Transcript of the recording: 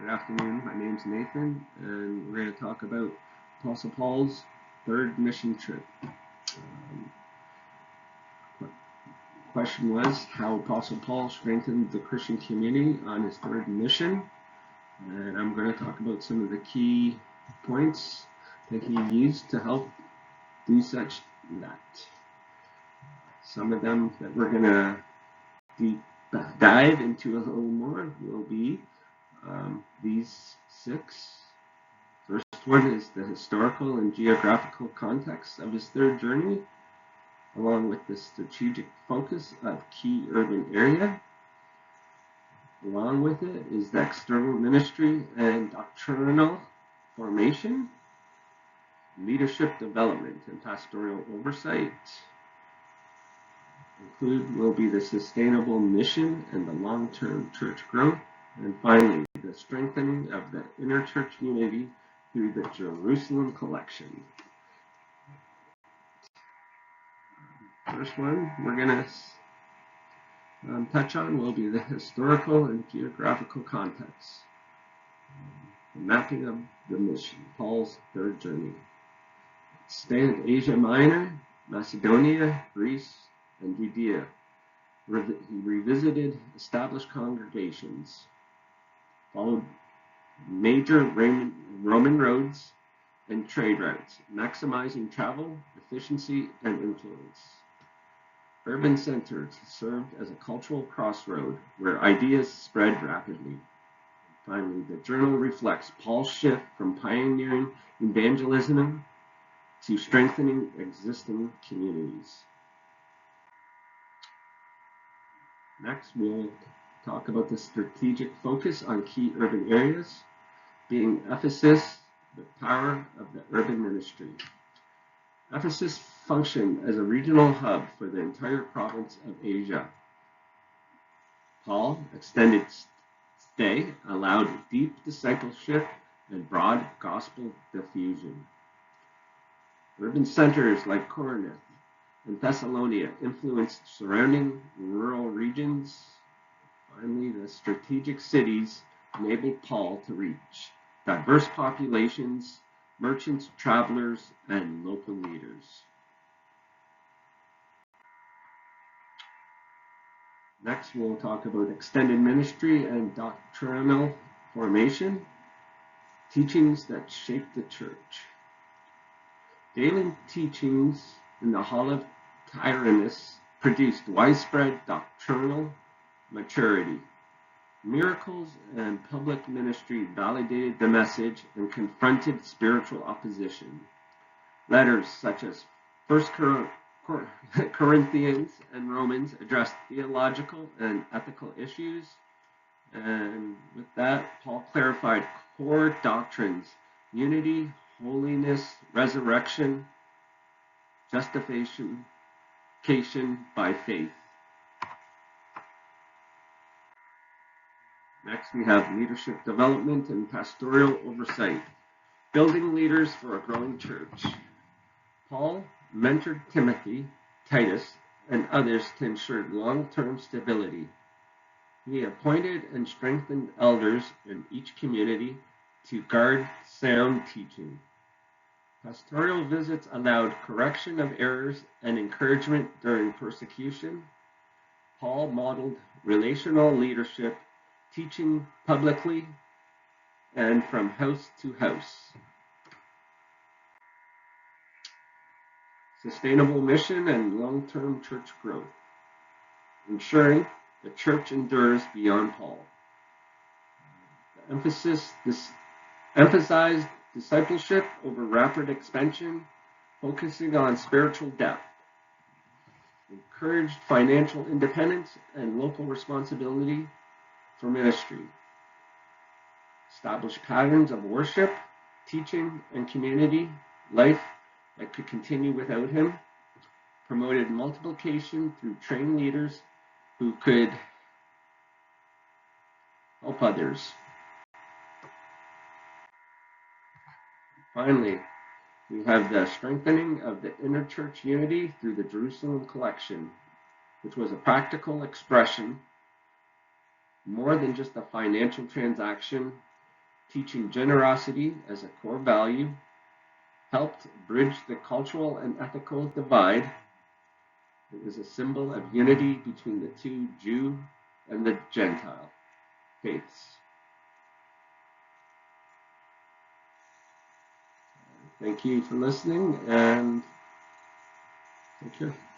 Good afternoon. My name's Nathan, and we're going to talk about Apostle Paul's third mission trip. Question was how Apostle Paul strengthened the Christian community on his third mission, and I'm going to talk about some of the key points that he used to help do such that. Some of them that we're going to deep dive into a little more will be these 6. First one is the historical and geographical context of his third journey, along with the strategic focus of key urban area. Along with it is the external ministry and doctrinal formation, leadership development and pastoral oversight. Include will be the sustainable mission and the long-term church growth. And finally, the strengthening of the inner church unity through the Jerusalem collection. First one we're going to touch on will be the historical and geographical context. The mapping of the mission, Paul's third journey. It spanned Asia Minor, Macedonia, Greece, and Judea. He revisited established congregations, followed major Roman roads and trade routes, maximizing travel, efficiency, and influence. Urban centers served as a cultural crossroad where ideas spread rapidly. Finally, the journal reflects Paul's shift from pioneering evangelism to strengthening existing communities. Next, we'll talk about the strategic focus on key urban areas, being Ephesus, the power of the urban ministry. Ephesus functioned as a regional hub for the entire province of Asia. Paul's extended stay allowed deep discipleship and broad gospel diffusion. Urban centers like Corinth and Thessalonica influenced surrounding rural regions. Finally, the strategic cities enabled Paul to reach diverse populations, merchants, travelers, and local leaders. Next, we'll talk about extended ministry and doctrinal formation, teachings that shape the church. Daily teachings in the Hall of Tyrannus produced widespread doctrinal maturity. Miracles and public ministry validated the message and confronted spiritual opposition. Letters such as 1 Corinthians and Romans addressed theological and ethical issues. And with that, Paul clarified core doctrines: unity, holiness, resurrection, justification by faith. Next, we have leadership development and pastoral oversight, building leaders for a growing church. Paul mentored Timothy, Titus, and others to ensure long-term stability. He appointed and strengthened elders in each community to guard sound teaching. Pastoral visits allowed correction of errors and encouragement during persecution. Paul modeled relational leadership, teaching publicly and from house to house. Sustainable mission and long-term church growth, ensuring the church endures beyond Paul. The emphasis emphasized discipleship over rapid expansion, focusing on spiritual depth. Encouraged financial independence and local responsibility for ministry. Established patterns of worship, teaching, and community life that could continue without him. Promoted multiplication through trained leaders who could help others. Finally, we have the strengthening of the inner church unity through the Jerusalem collection, which was a practical expression, more than just a financial transaction, teaching generosity as a core value, helped bridge the cultural and ethical divide. It was a symbol of unity between the two Jew and the Gentile faiths. Thank you for listening, and take care.